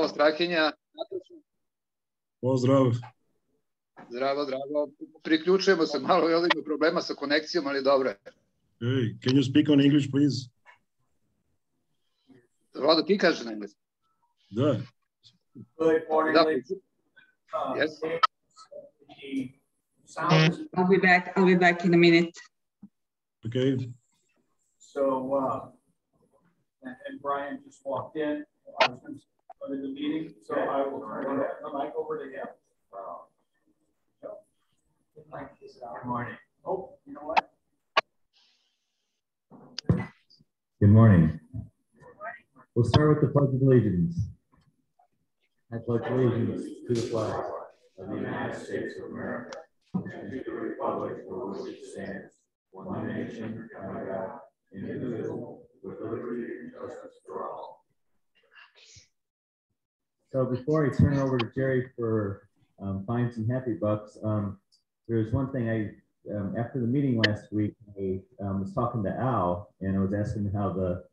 Strahinja. Pozdrav. Zdravo, zdravo. Priključujemo se malo, ima problema sa konekcijom, ali dobro je. Hey, can you speak on English, please? Vlado, ti kažeš na engleski? Da. Good morning, Da. ladies. Yes. I'll be back in a minute. Okay. So, and Brian just walked in. I was going to go to the meeting, so I will turn the mic over to him. Good morning. Oh, you know what? Good morning. We'll start with the Pledge of Allegiance. I pledge allegiance to the flag of the United States of America and to the republic for which it stands, one nation, under God, indivisible, with liberty and justice for all. So before I turn it over to Jerry for fines and happy bucks, there's one thing after the meeting last week, I was talking to Al and I was asking him how the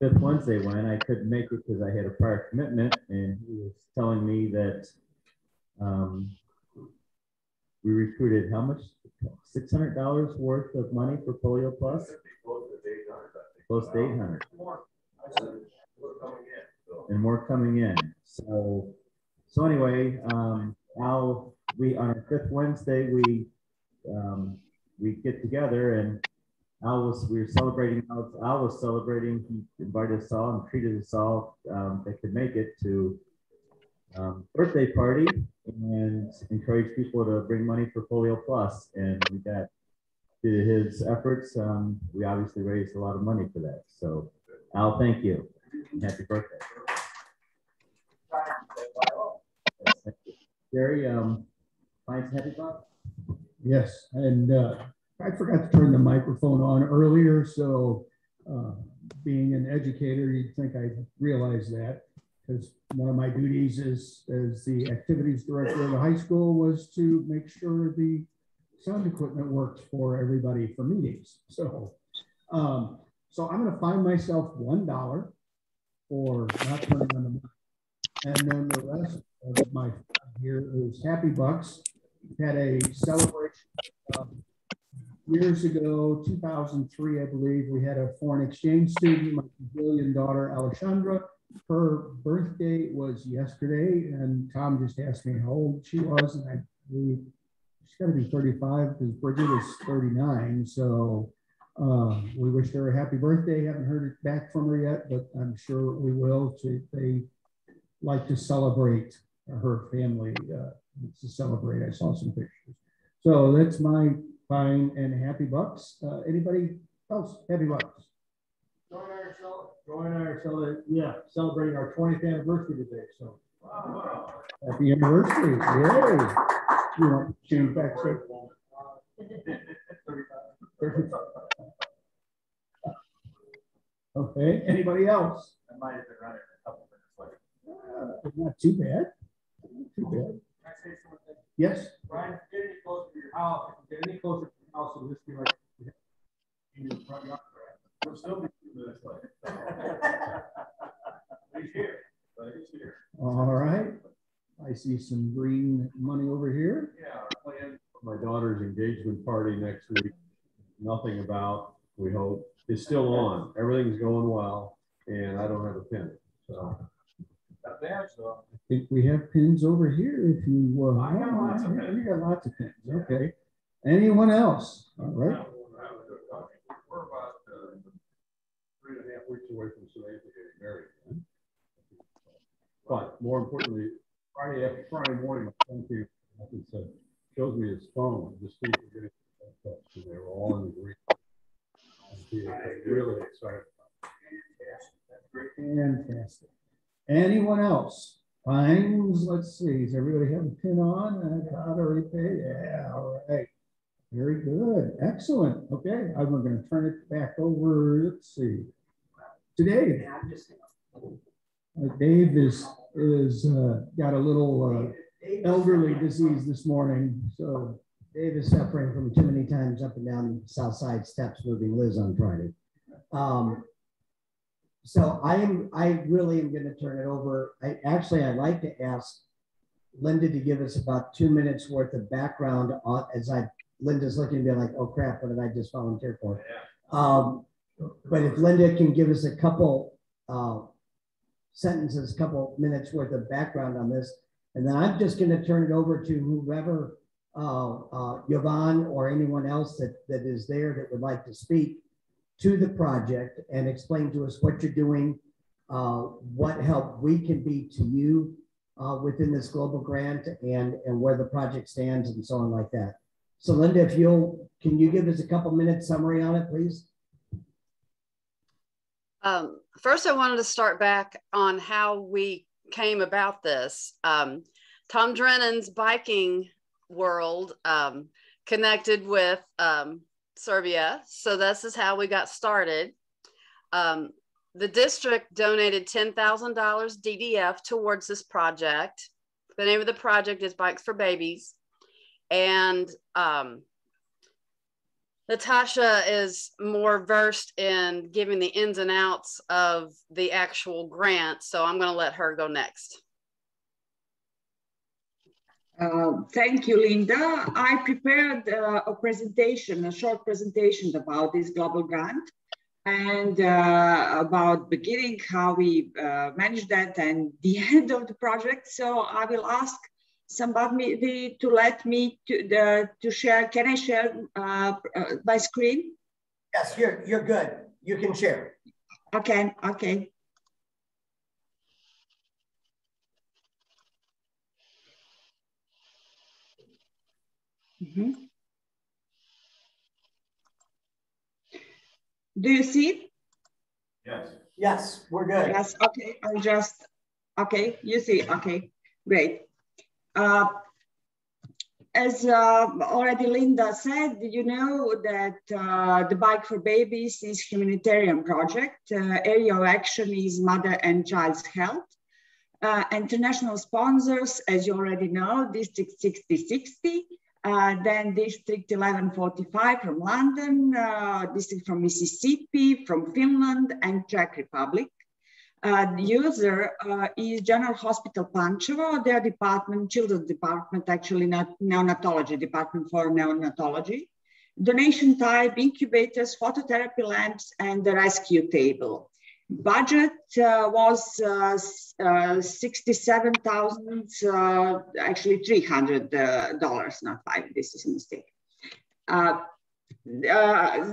fifth Wednesday went. I couldn't make it because I had a prior commitment, and he was telling me that we recruited how much? $600 worth of money for Polio Plus? Close to 800. And more coming in. So anyway, Al, on our fifth Wednesday, we get together, and we were celebrating. Al was celebrating. He invited us all and treated us all that could make it to birthday party and encouraged people to bring money for Polio Plus. And we got, due to his efforts, we obviously raised a lot of money for that. So Al, thank you. And happy birthday. Thank you. Jerry, fines and happy bucks? Yes, and I forgot to turn the microphone on earlier, so being an educator, you'd think I'd realize that, because one of my duties as the activities director of the high school was to make sure the sound equipment worked for everybody for meetings. So I'm going to fine myself $1 for not turning on the mic. And then the rest of my here is happy bucks. We had a celebration years ago, 2003, I believe. We had a foreign exchange student, my Brazilian daughter, Alexandra. Her birthday was yesterday, and Tom just asked me how old she was, and I believe she's got to be 35 because Bridget is 39. So we wished her a happy birthday. Haven't heard it back from her yet, but I'm sure we will. They like to celebrate her family. To celebrate. I saw some pictures. So that's my fine and happy bucks. Anybody else? Happy bucks. Celebrating our 20th anniversary today. So happy anniversary. Yay. You want to change back to okay. Anybody else? I might have been running a couple minutes later. Not too bad. Not too bad. Can I say something? Yes. Brian, get any closer to your house. If you get any closer to your house, it'll just be like in your front yard. We'll still be 2 minutes later. He's here. But he's here. All right. I see some green money over here. Yeah, our plan. My daughter's engagement party next week. Nothing about, we hope. It's still on. Everything's going well, and I don't have a pin. So. Not bad, so. I think we have pins over here. If you, I got lots of pins. You got lots of pins. Okay. Anyone else? All right. We're about 3.5 weeks away from Samantha getting married. But more importantly, Friday morning, my son came up and said, shows me his phone, just see if we're getting in touch. And they were all in agreement. Really excited about it. Fantastic. Anyone else? Fines. Let's see. Does everybody have a pin on? Yeah. All right. Very good. Excellent. Okay. I'm going to turn it back over. Let's see. Today, Dave is got a little elderly disease this morning. So Dave is suffering from too many times up and down South Side steps moving Liz on Friday. So I really am going to turn it over. I'd like to ask Linda to give us about 2 minutes worth of background on, Linda's looking to be like, oh crap, what did I just volunteer for? But if Linda can give us a couple sentences, couple minutes worth of background on this, and then I'm just going to turn it over to whoever, Yvonne or anyone else that is there that would like to speak to the project and explain to us what you're doing, what help we can be to you within this global grant, and where the project stands and so on like that. So Linda, can you give us a couple minutes summary on it, please? First, I wanted to start back on how we came about this. Tom Drennan's biking world connected with Serbia. So this is how we got started. The district donated $10,000 DDF towards this project. The name of the project is Bikes for Babies. And Natasha is more versed in giving the ins and outs of the actual grant. So I'm going to let her go next. Thank you, Linda. I prepared a short presentation about this global grant and about beginning, how we managed that, and the end of the project. So I will ask somebody to let me to share. Can I share my screen? Yes, you're good. You can share. Okay. Mm-hmm. Do you see it? Yes. Yes, we're good. Yes, okay, okay, you see, okay, great. As already Linda said, you know that the Bike for Babies is humanitarian project. Area of action is mother and child's health. International sponsors, as you already know, District 6060, then District 1145 from London, District from Mississippi, from Finland, and Czech Republic. The user is General Hospital Pančevo, their department, children's department, actually not neonatology department for neonatology. Donation type, incubators, phototherapy lamps, and the rescue table. Budget was $67,000, actually $300, not $5. This is a mistake.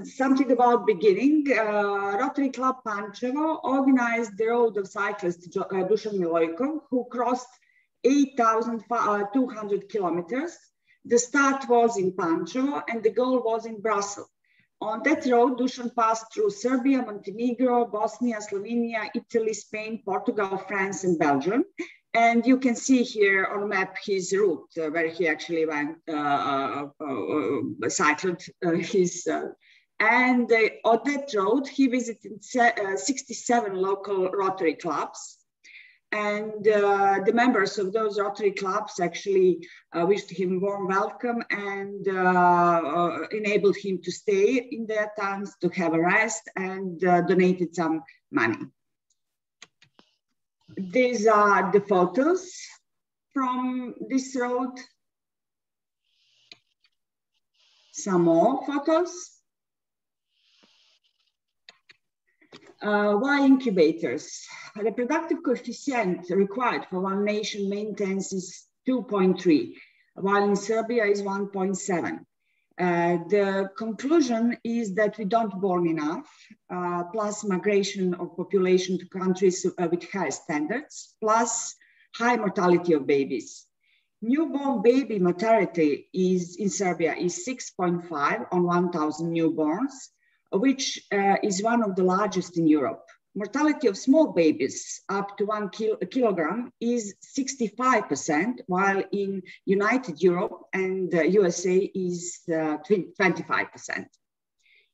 Something about beginning. Rotary Club Pančevo organized the road of cyclist Dusan Milojkov, who crossed 8,200 kilometers. The start was in Pančevo and the goal was in Brussels. On that road, Dusan passed through Serbia, Montenegro, Bosnia, Slovenia, Italy, Spain, Portugal, France, and Belgium. And you can see here on the map his route, where he actually went, cycled and on that road, he visited 67 local Rotary clubs. And the members of those Rotary clubs actually wished him warm welcome and enabled him to stay in their towns, to have a rest, and donated some money. These are the photos from this road. Some more photos. Why incubators? The reproductive coefficient required for one nation maintenance is 2.3, while in Serbia is 1.7. The conclusion is that we don't born enough, plus migration of population to countries with high standards, plus high mortality of babies. Newborn baby mortality in Serbia is 6.5 on 1,000 newborns, which is one of the largest in Europe. Mortality of small babies up to 1 kilogram is 65%, while in United Europe and USA is 25%.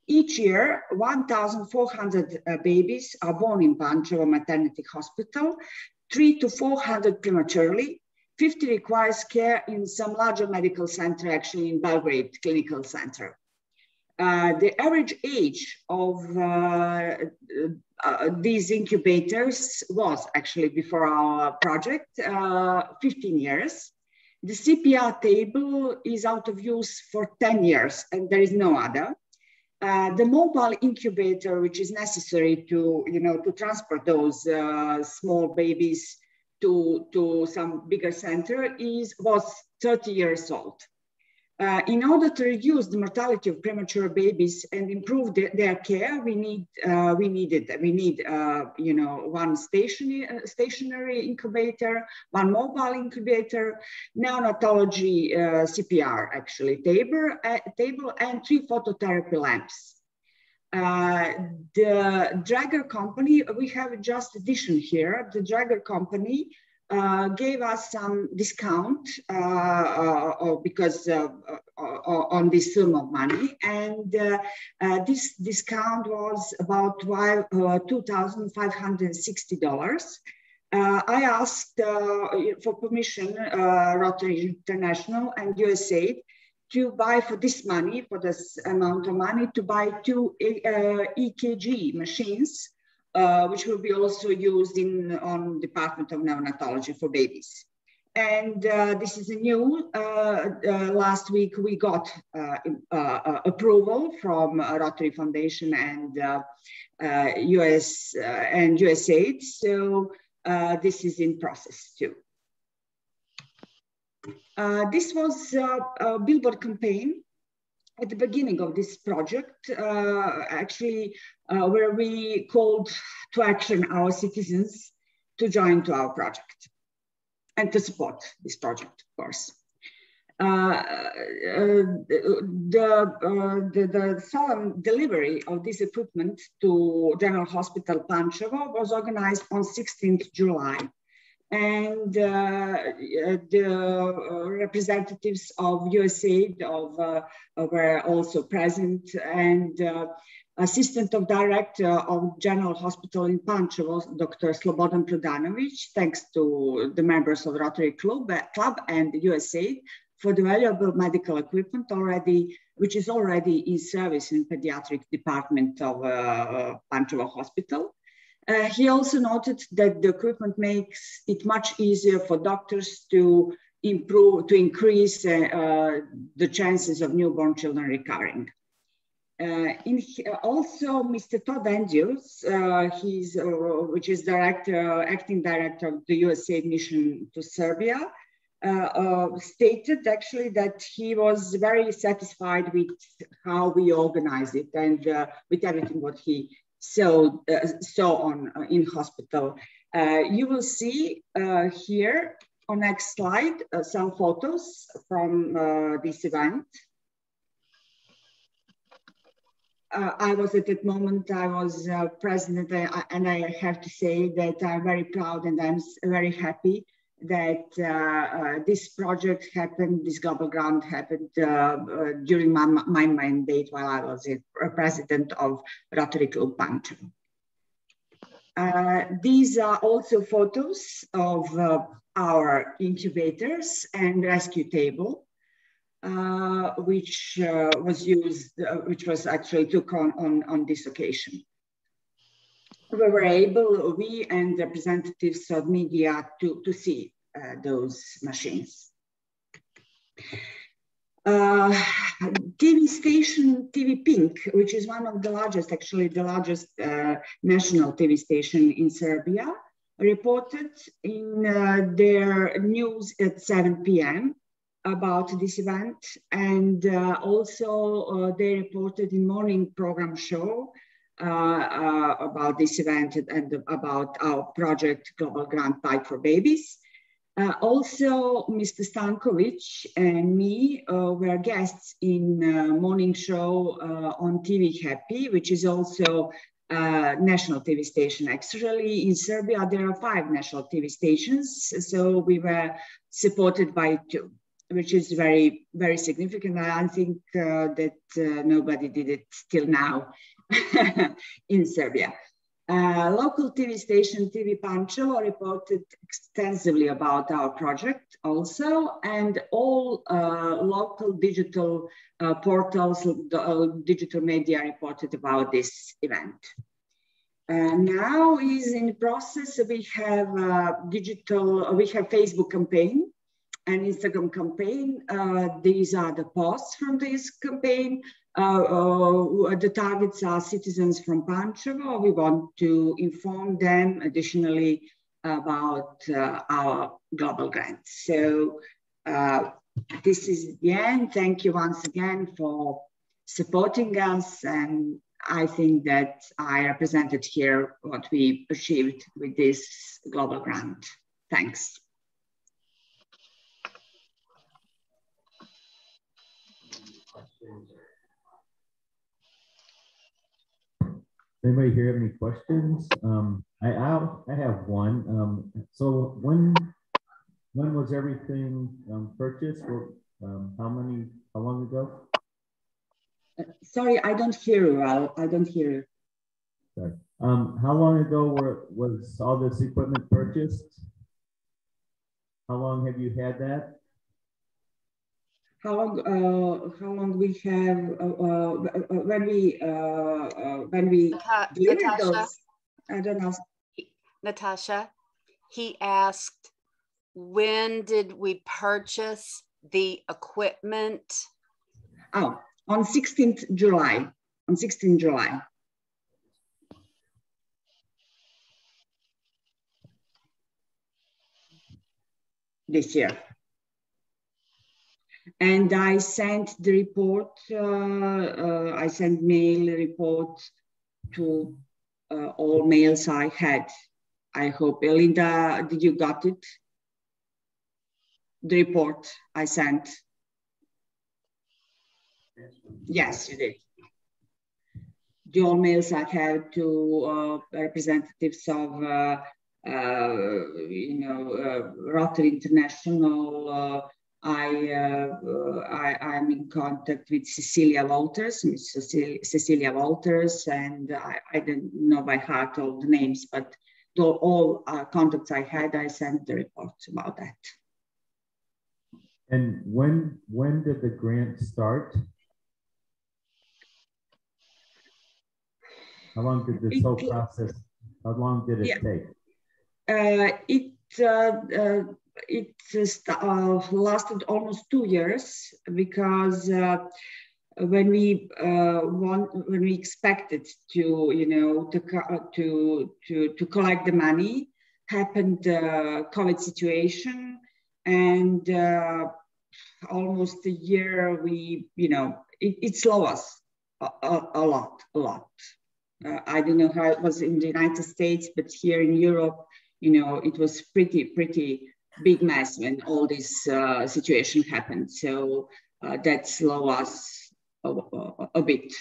Each year, 1,400 babies are born in Pančevo Maternity Hospital, 300 to 400 prematurely, 50 requires care in some larger medical center, actually in Belgrade Clinical Center. The average age of these incubators was actually before our project 15 years. The CPR table is out of use for 10 years and there is no other. The mobile incubator, which is necessary to, to transport those small babies to some bigger center was 30 years old. In order to reduce the mortality of premature babies and improve their care, we need one stationary incubator, one mobile incubator, neonatology CPR actually table, and 3 phototherapy lamps. The Drager company, we have just addition here. The Drager company gave us some discount because on this sum of money, and this discount was about $2,560. I asked for permission, Rotary International and USAID, to buy for this money, for this amount of money, to buy 2 EKG machines, which will be also used on Department of Neonatology for babies. And this is a new, last week we got approval from Rotary Foundation and USAID. So this is in process too. This was a billboard campaign at the beginning of this project, actually, where we called to action our citizens to join to our project and to support this project, of course. The solemn delivery of this equipment to General Hospital Pančevo was organized on 16th July. And the representatives of USAID were also present, and Assistant of Director of General Hospital in Pančevo, Dr. Slobodan Prodanovic, thanks to the members of Rotary Club and USAID for the valuable medical equipment which is already in service in pediatric department of Pančevo Hospital. He also noted that the equipment makes it much easier for doctors to increase the chances of newborn children recovering. Also, Mr. Todd Andrews, which is acting director of the USAID mission to Serbia, stated actually that he was very satisfied with how we organized it and with everything what he saw in hospital. You will see here on next slide some photos from this event. I was at that moment, I was president, and I have to say that I'm very proud and I'm very happy that this project happened, this global grant happened during my mandate while I was president of Rotary Club Pančevo. These are also photos of our incubators and rescue table, which was actually took on this occasion. We were able, we and representatives of media, to see those machines. TV station TV Pink, which is one of the largest, actually the largest national TV station in Serbia, reported in their news at 7 p.m. about this event, and also they reported in morning program show about this event and about our project Global Grant Bike for Babies. Also, Mr. Stankovic and me were guests in morning show on TV Happy, which is also a national TV station. Actually, in Serbia, there are 5 national TV stations, so we were supported by 2, which is very, very significant. I think that nobody did it till now in Serbia. Local TV station TV Pančevo reported extensively about our project also, and all local digital portals, digital media reported about this event. Now is in process, we have Facebook campaign and Instagram campaign. These are the posts from this campaign. The targets are citizens from Pančevo. We want to inform them additionally about our global grant. So this is the end. Thank you once again for supporting us. And I think that I represented here what we achieved with this global grant. Thanks. Anybody here have any questions? I have one. So when was everything purchased? Or how long ago? Sorry, I don't hear you well. I don't hear you. Sorry. How long ago was all this equipment purchased? How long have you had that? How long we have when we Natasha, those, I don't know. Natasha, he asked, when did we purchase the equipment? Oh, on 16th July. On 16th July. This year. And I sent the report, I sent mail report to all mails I had. I hope, Elinda, did you got it? The report I sent. Yes, you did. The all mails I had to representatives of, Rotary International. I'm in contact with Cecilia Walters, Miss Cecilia Walters, and I don't know by heart all the names, but all contacts I had, I sent the reports about that. And when did the grant start? How long did this whole process, how long did it take? It lasted almost 2 years, because when we expected to collect the money, happened COVID situation, and almost a year it slowed us a lot. I don't know how it was in the United States, but here in Europe, it was pretty big mess when all this situation happened. So that slowed us a bit.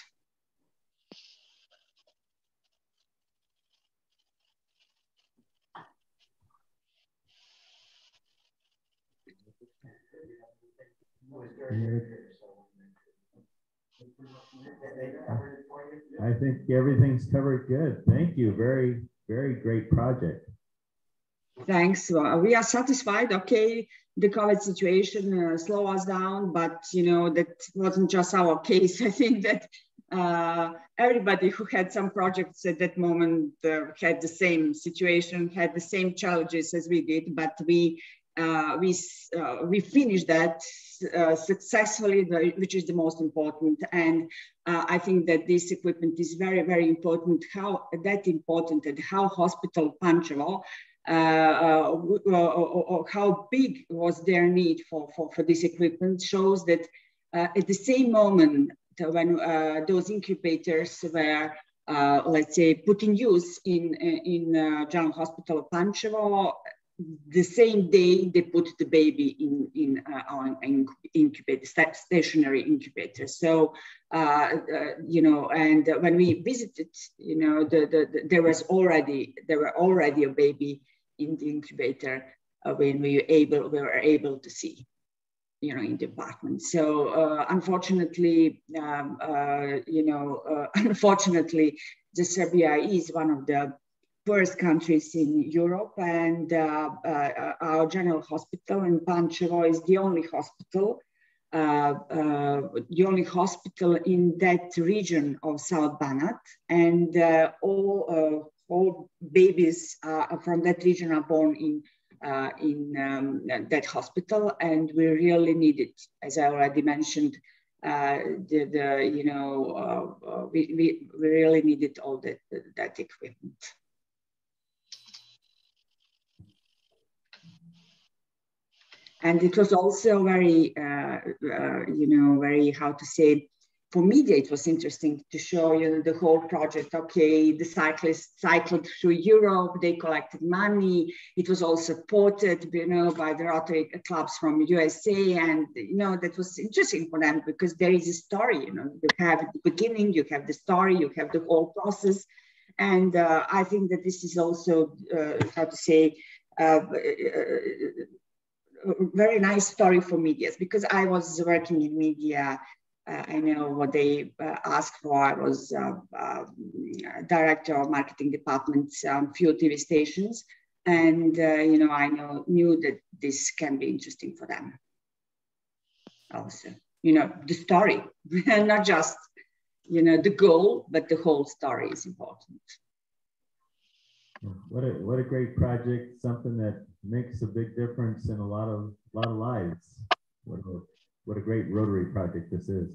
I think everything's covered good. Thank you. Very, very great project. Thanks. We are satisfied. Okay, the COVID situation slowed us down, but that wasn't just our case. I think that everybody who had some projects at that moment had the same situation, had the same challenges as we did, but we finished that successfully, which is the most important. And I think that this equipment is very, very important. How Hospital Pančevo, how big was their need for this equipment shows that at the same moment when those incubators were, let's say, put in use in General Hospital Pančevo, the same day they put the baby in our incubator, stationary incubator. So, and when we visited, there were already a baby in the incubator when we were able to see, in the apartment. So unfortunately, unfortunately, the Serbia is one of the poorest countries in Europe, and our general hospital in Pančevo is the only hospital in that region of South Banat, and all babies from that region are born in that hospital, and we really need it, as I already mentioned. We really needed all that equipment. And it was also very, very, how to say, for media, it was interesting to show, the whole project. Okay, the cyclists cycled through Europe, they collected money. It was all supported, by the Rotary clubs from USA. And, that was interesting for them because there is a story, you have the beginning, you have the story, you have the whole process. And I think that this is also, how to say, very nice story for media, because I was working in media. I know what they asked for. I was director of marketing departments on few TV stations, and I knew that this can be interesting for them. Also, the story, not just the goal, but the whole story is important. What a great project! Something that makes a big difference in a lot of lives. What a great Rotary project this is.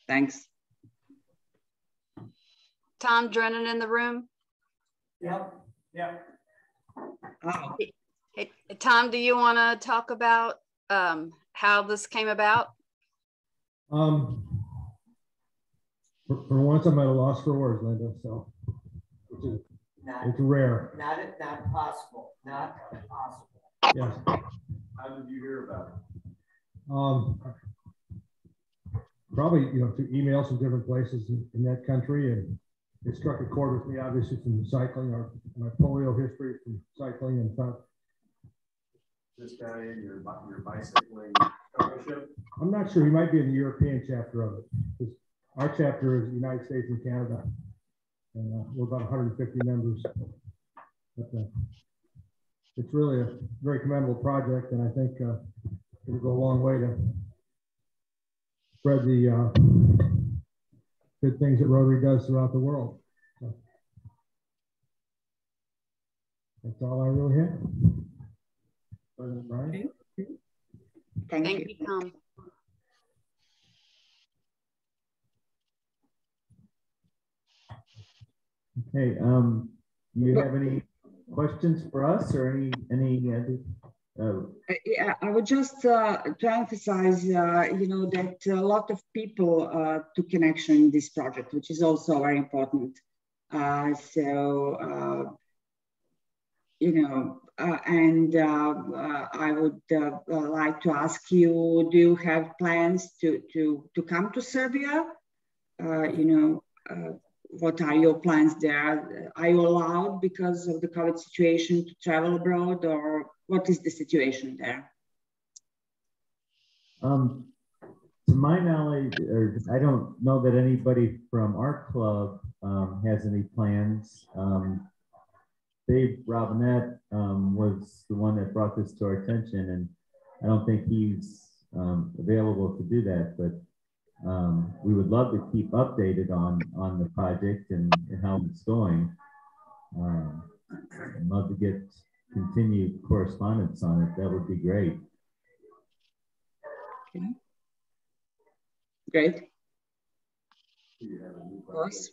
Thanks. Tom Drennan in the room? Yep. Yeah. Oh. Hey, Tom, do you want to talk about how this came about? For once, I'm at a loss for words, Linda, so it's rare. Not possible. Not possible. Yes. How did you hear about it? Probably, through emails from different places in that country, and it struck a chord with me, obviously, from cycling, or my polio history from cycling, and This guy in your bicycling fellowship? I'm not sure. He might be in the European chapter of it, because our chapter is the United States and Canada, and we're about 150 members. But it's really a very commendable project, and I think it'll go a long way to spread the good things that Rotary does throughout the world. So that's all I really have. Brian? Thank you, Tom. Okay. Do you have any questions for us, or any? Yeah, I would just to emphasize, that a lot of people took connection in this project, which is also very important. And I would like to ask you: do you have plans to come to Serbia? What are your plans there? Are you allowed, because of the COVID situation, to travel abroad, or what is the situation there? To my knowledge, or I don't know that anybody from our club has any plans. Dave Robinette was the one that brought this to our attention, and I don't think he's available to do that, but we would love to keep updated on the project and how it's going. I'd love to get continued correspondence on it. That would be great. Okay. Great. Of course.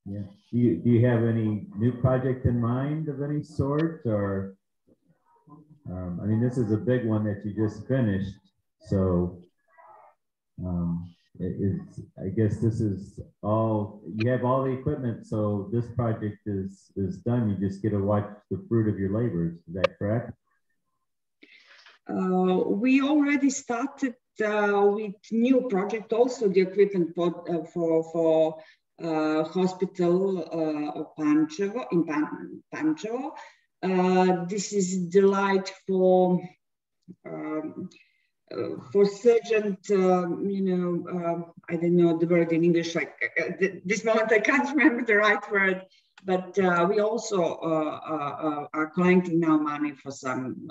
Yeah. Do you have any new project in mind of any sort, or I mean, this is a big one that you just finished, so I guess this is all, you have all the equipment, so this project is done. You just get to watch the fruit of your labors. Is that correct? We already started with new project, also the equipment for hospital of Pančevo, in Pančevo. This is the light for surgeon, I don't know the word in English, like this moment I can't remember the right word, but we also are collecting now money for some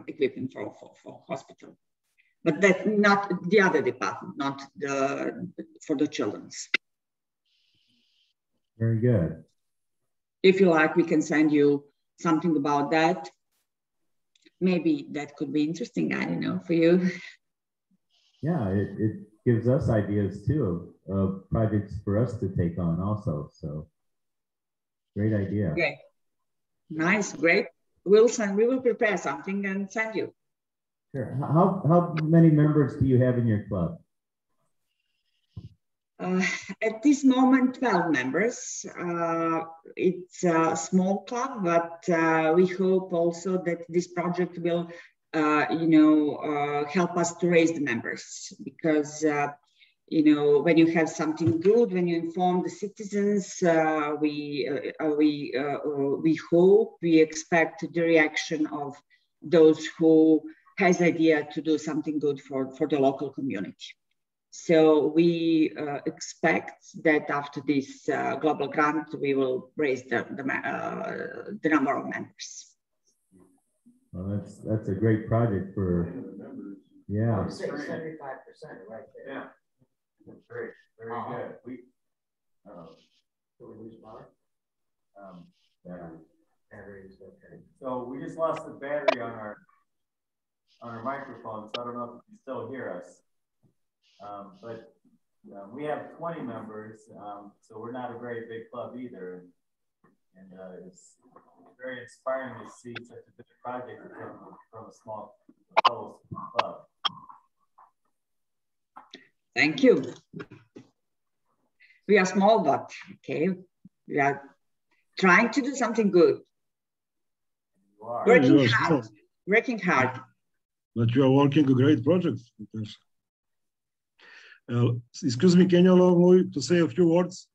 equipment for hospital. But that not the other department, not for the children's. Very good. If you like, we can send you something about that. Maybe that could be interesting, I don't know, for you. Yeah, it gives us ideas too of projects for us to take on also. So great idea. Great. Nice, great. We will prepare something and send you. Sure. How many members do you have in your club? At this moment, 12 members. It's a small club, but we hope also that this project will, help us to raise the members, because, when you have something good, when you inform the citizens, we hope, we expect the reaction of those who has idea to do something good for the local community. So we expect that after this global grant, we will raise the number of members. Well, that's a great project for, yeah. 75% right there. Yeah. Great. Very good. Did we lose power? Batteries, okay. So we just lost the battery on our microphone, so I don't know if you can still hear us. But we have 20 members, so we're not a very big club either. And it's very inspiring to see such a big project from a small club. Thank you. We are small, but okay. We are trying to do something good. You are. Working hard. But you are working a great project. Excuse me, can you allow me to say a few words?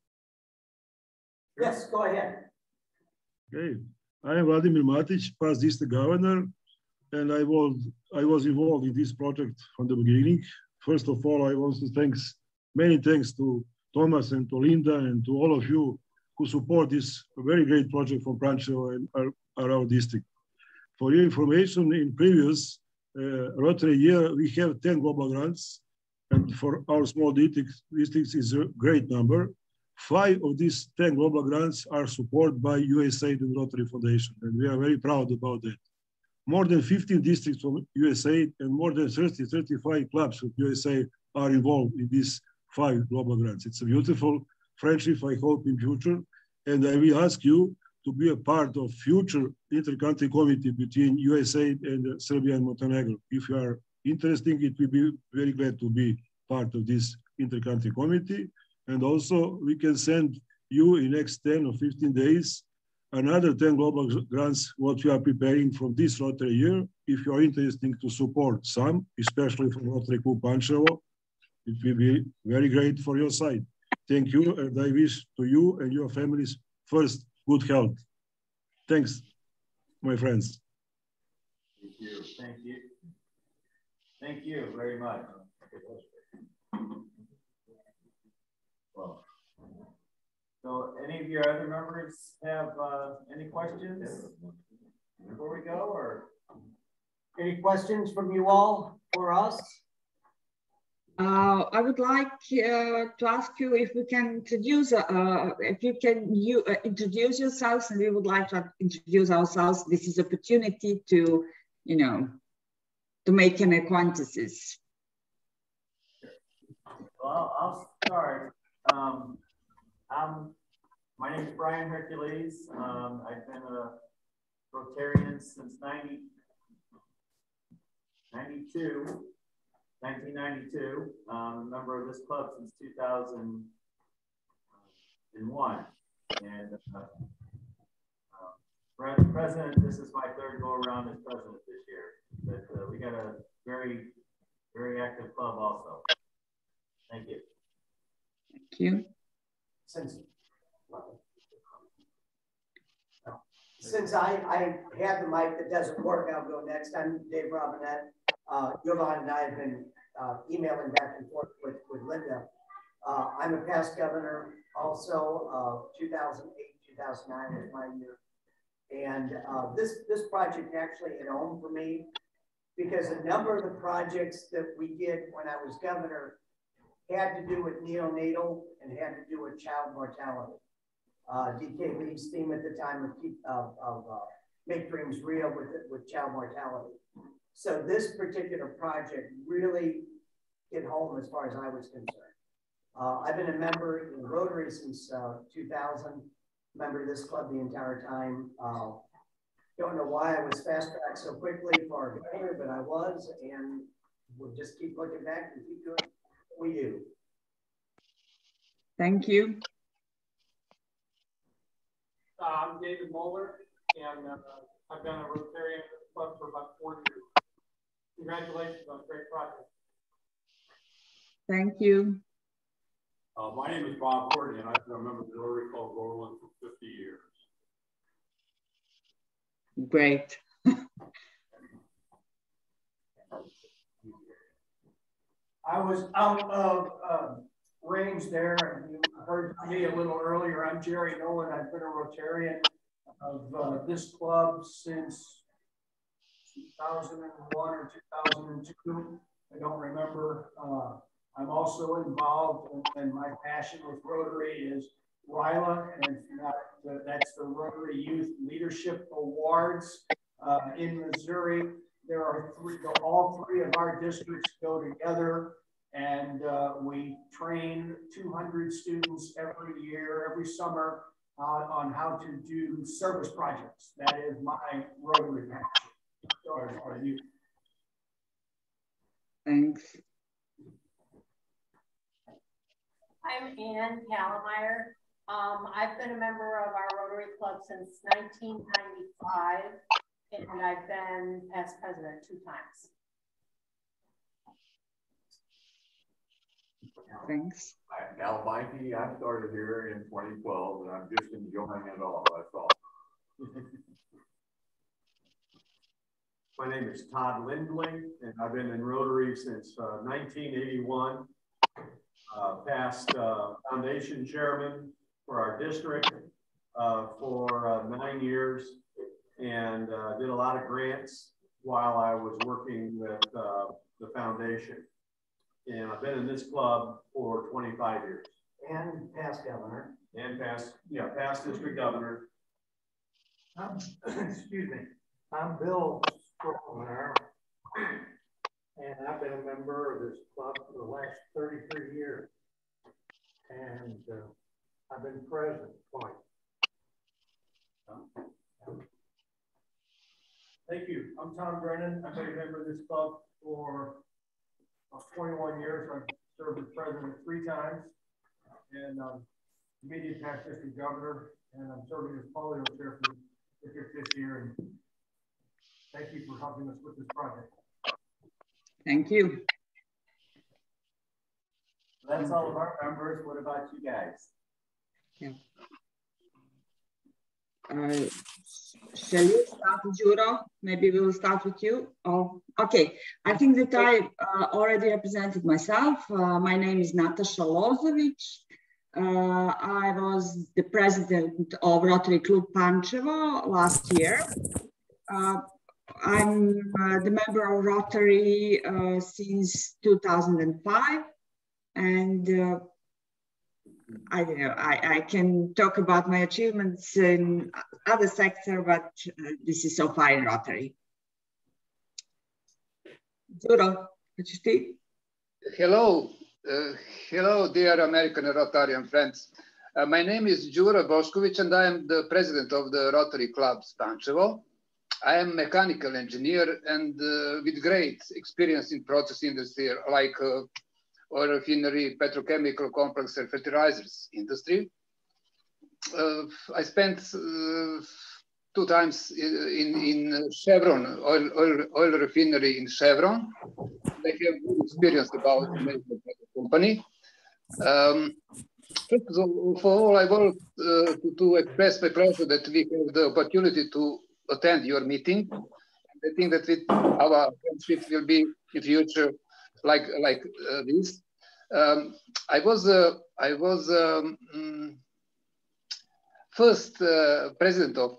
Yes, go ahead. Okay, I am Vladimir Matić, past district governor, and I was involved in this project from the beginning. First of all, I want to many thanks to Thomas and to Linda and to all of you who support this very great project from Pančevo and our district. For your information, in previous Rotary year, we have 10 global grants, and for our small districts is a great number. 5 of these 10 global grants are supported by USAID and Rotary Foundation, and we are very proud about that. More than 15 districts from USAID and more than 35 clubs of USAID are involved in these 5 global grants. It's a beautiful friendship, I hope, in future. And I will ask you to be a part of future inter-country committee between USAID and Serbia and Montenegro. If you are interested, it will be very glad to be part of this inter-country committee. And also we can send you in next 10 or 15 days another 10 global grants, what we are preparing from this Rotary year. If you are interested to support some, especially from Rotary Club Pančevo, it will be very great for your side. Thank you, and I wish to you and your families first good health. Thanks, my friends. Thank you. Thank you. Thank you very much. Well, so any of your other members have any questions before we go, or any questions from you all for us? I would like to ask you if we can introduce, introduce yourselves, and we would like to introduce ourselves. This is opportunity to, to make an acquaintances. Well, I'll start. My name is Brian Hercules. I've been a Rotarian since 1992. I'm a member of this club since 2001. And president, this is my third go around as president this year. But we got a very, very active club also. Thank you. Thank you. Since I have the mic that doesn't work, I'll go next. I'm Dave Robinette. Jovan and I have been emailing back and forth with Linda. I'm a past governor also of 2008 to 2009 was my year. And this project actually hit home for me because a number of the projects that we did when I was governor had to do with neonatal and had to do with child mortality. DK Lee's theme at the time of Make Dreams Real with child mortality. So this particular project really hit home as far as I was concerned. I've been a member in Rotary since 2000, member of this club the entire time. Don't know why I was fast tracked so quickly for governor, but I was, and we'll just keep looking back and keep doing what we do. Thank you. I'm David Moeller, and I've been a Rotarian at the club for about 4 years. Congratulations on a great project. Thank you. My name is Bob Courtney, and I've been a member of the Rotary Club of Overland for 50 years. Great. I was out of range there, and you heard me a little earlier. I'm Jerry Nolan. I've been a Rotarian of this club since 2001 or 2002. I don't remember. I'm also involved, and my passion with Rotary is RILA, and that's the Rotary Youth Leadership Awards in Missouri. There are all three of our districts go together, and we train 200 students every year, every summer, on how to do service projects. That is my Rotary passion. Are you? Thanks. I'm Ann Kallmeyer. I've been a member of our Rotary Club since 1995, and I've been past president 2 times. Thanks. I'm Al Meinke. I started here in 2012, and I'm just enjoying it all. That's all. My name is Todd Lindley, and I've been in Rotary since 1981. Past foundation chairman for our district for 9 years, and did a lot of grants while I was working with the foundation. And I've been in this club for 25 years. And past governor. And past district governor. Excuse me. I'm Bill Strohmeyer, and I've been a member of this club for the last 33 years. And I've been president twice. Thank you. I'm Tom Brennan. I've been a member of this club for 21 years. I've served as president 3 times, and immediate past district governor, and I'm serving as polio chair for the district this year. And thank you for helping us with this project. Thank you. That's all of our members. What about you guys? Yeah. Shall you start, Juro? Maybe we'll start with you. Oh, okay. I think that I already represented myself. My name is Natasha Lozovic. I was the president of Rotary Club Pančevo last year. I'm the member of Rotary since 2005. And I don't know, I can talk about my achievements in other sector, but this is so far in Rotary. Juro, could you speak? Hello, hello, dear American Rotarian friends. My name is Đuro Bošković, and I am the president of the Rotary Club Pančevo. I am a mechanical engineer and with great experience in process industry like oil refinery, petrochemical complex, and fertilizers industry. I spent 2 times in Chevron, oil refinery in Chevron. I have good experience about the company. First of all, I want to express my pleasure that we have the opportunity to attend your meeting. I think that with our friendship will be in future like this. first president of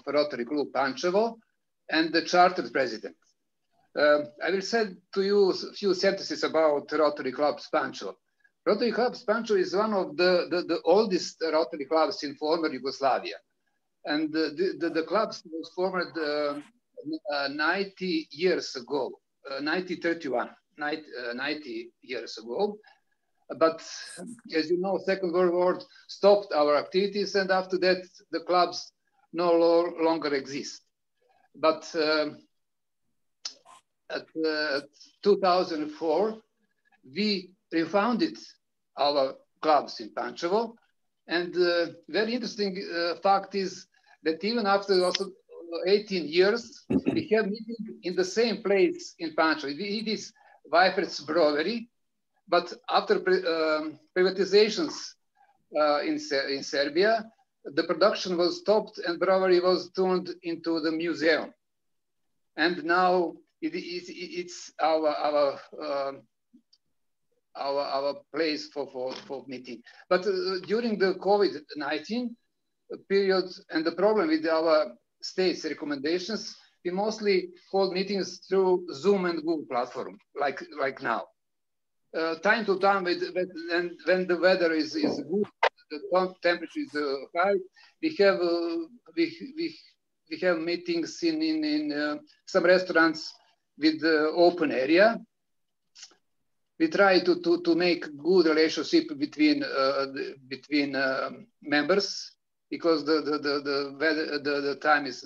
Rotary Club Pančevo and the chartered president. I will say to you a few sentences about Rotary Club Pančevo. Rotary Club Pančevo is one of the oldest Rotary clubs in former Yugoslavia. And the club was formed 90 years ago, 1931, 90 years ago. But as you know, Second World War stopped our activities, and after that, the clubs no longer exist. But at 2004, we refounded our clubs in Pančevo. And very interesting fact is that even after also 18 years, we have meeting in the same place in Pančevo. It is Weifert's Brewery, but after privatizations in Serbia, the production was stopped and brewery was turned into the museum. And now it's our place for meeting. But during the COVID-19 period and the problem with our state's recommendations, we mostly hold meetings through Zoom and Google platform, like now. Time to time, when the weather is good, the temperature is high, we have meetings in some restaurants with the open area. We try to make good relationship between members, because the time is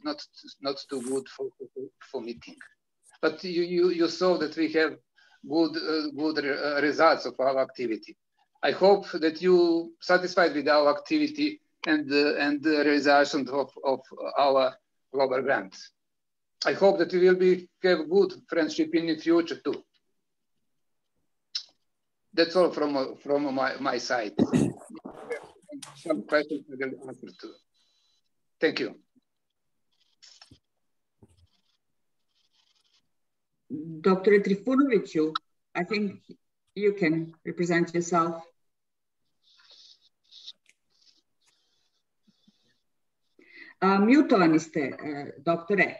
not too good for meeting. But you saw that we have good results of our activity. I hope that you satisfied with our activity and the realization of our global grant. I hope that we will have good friendship in the future too. That's all from my side. Some questions we will answer to. Thank you. Dr. Trifunoviću, I think you can represent yourself. Mutovani ste, doktore.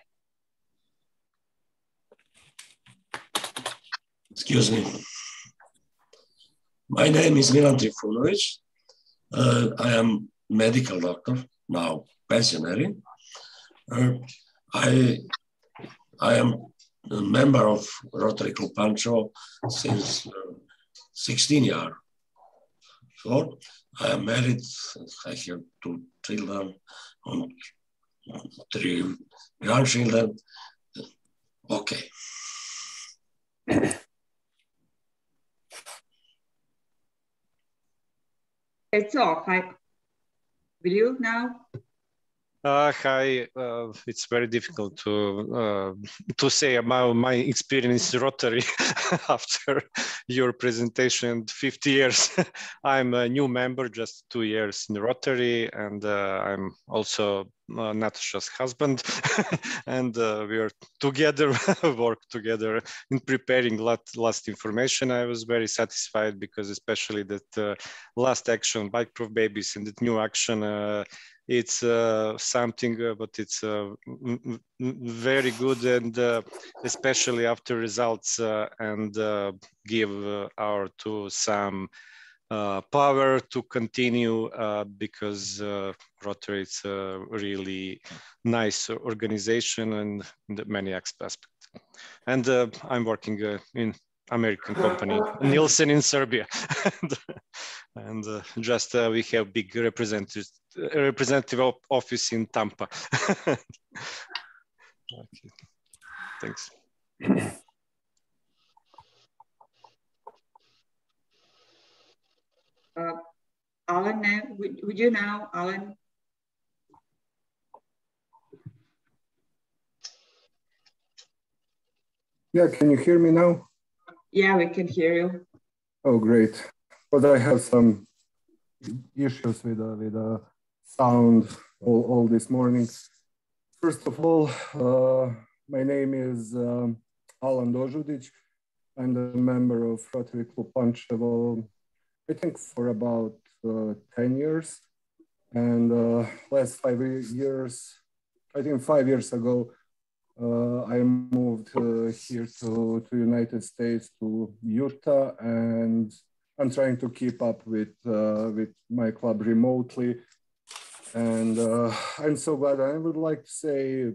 Excuse me. My name is Milan Trifunović. I am medical doctor, now pensionary. I am a member of Rotary Club Pančevo since 16 years. So I am married, I have 2 children and 3 grandchildren. Okay. It's all. Hi. Will you now? Hi, it's very difficult to say about my experience in Rotary after your presentation. 50 years. I'm a new member, just 2 years in Rotary, and I'm also Natasha's husband, and we are together, work together in preparing last information. I was very satisfied because especially that last action, Bike-Proof Babies, and that new action, it's something, but it's very good, and especially after results, and give our to some power to continue, because Rotary is a really nice organization and many aspects. And I'm working in American company, Nielsen in Serbia, and just we have big representative office in Tampa. Okay. Thanks. Alan, would you now, Alan? Yeah, can you hear me now? Yeah, we can hear you. Oh, great. But I have some issues with the sound all this morning. First of all, my name is Alan Dožudić. I'm the member of Rotary Club Pančevo, I think for about 10 years. And last 5 years, I think 5 years ago, I moved here to United States, to Utah, and I'm trying to keep up with my club remotely. And I'm so glad. I would like to say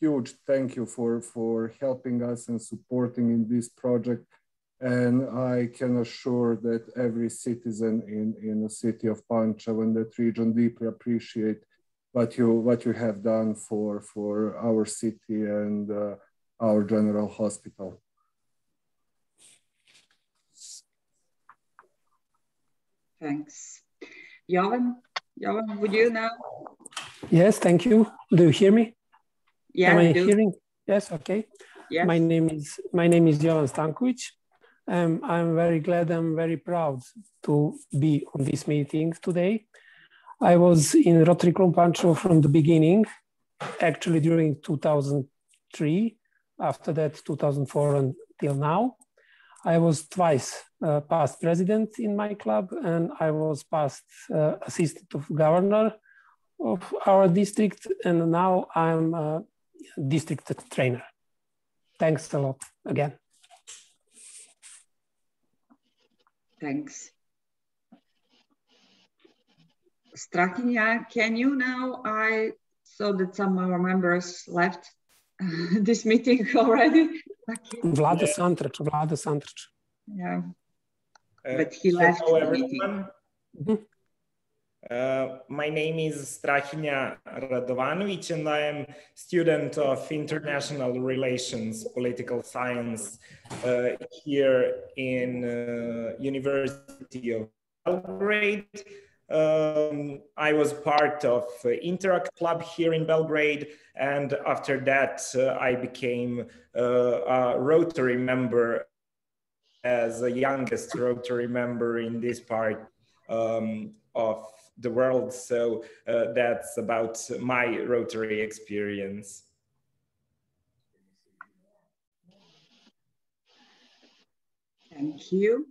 huge thank you for helping us and supporting in this project. And I can assure that every citizen in the city of Pančevo and that region deeply appreciate what you have done for our city and our general hospital. Thanks. Jovan, would you now? Yes, thank you. Do you hear me? Yeah, Am I hearing? Yes, okay. Yes. My name is Jovan Stankovic. I'm very glad, I'm very proud to be on this meeting today. I was in Rotary Club Pančevo from the beginning, actually during 2003, after that 2004 until now. I was twice past president in my club, and I was past assistant of governor of our district, and now I'm a district trainer. Thanks a lot again. Thanks. Strahinja, can you now? I saw that some of our members left this meeting already. Vlado Santric. Yeah, but he left the meeting. My name is Strahinja Radovanovic, and I am student of international relations, political science here in University of Belgrade. I was part of Interact Club here in Belgrade, and after that I became a Rotary member as the youngest Rotary member in this part of the world. So that's about my Rotary experience. Thank you.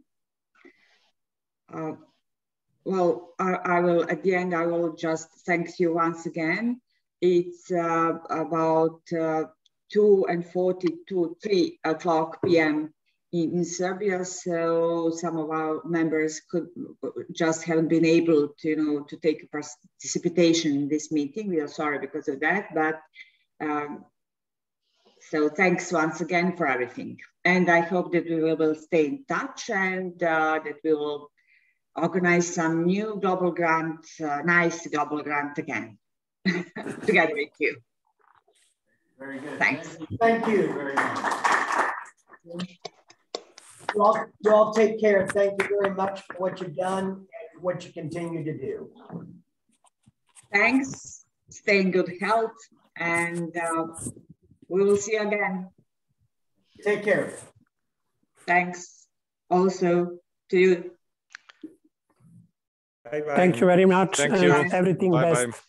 Well, I will, at the end, I will just thank you once again. It's about 2:40 to 3 o'clock p.m. in Serbia, so some of our members haven't been able to, to take participation in this meeting. We are sorry because of that, but so thanks once again for everything. And I hope that we will stay in touch, and that we will organize some new global grant, nice global grant again, together with you. Very good. Thanks. Thank you very much. You all take care. Thank you very much for what you've done and what you continue to do. Thanks. Stay in good health, and we will see you again. Take care. Thanks also to you. Bye-bye. Thank you very much. Thank you. Everything Bye-bye. best.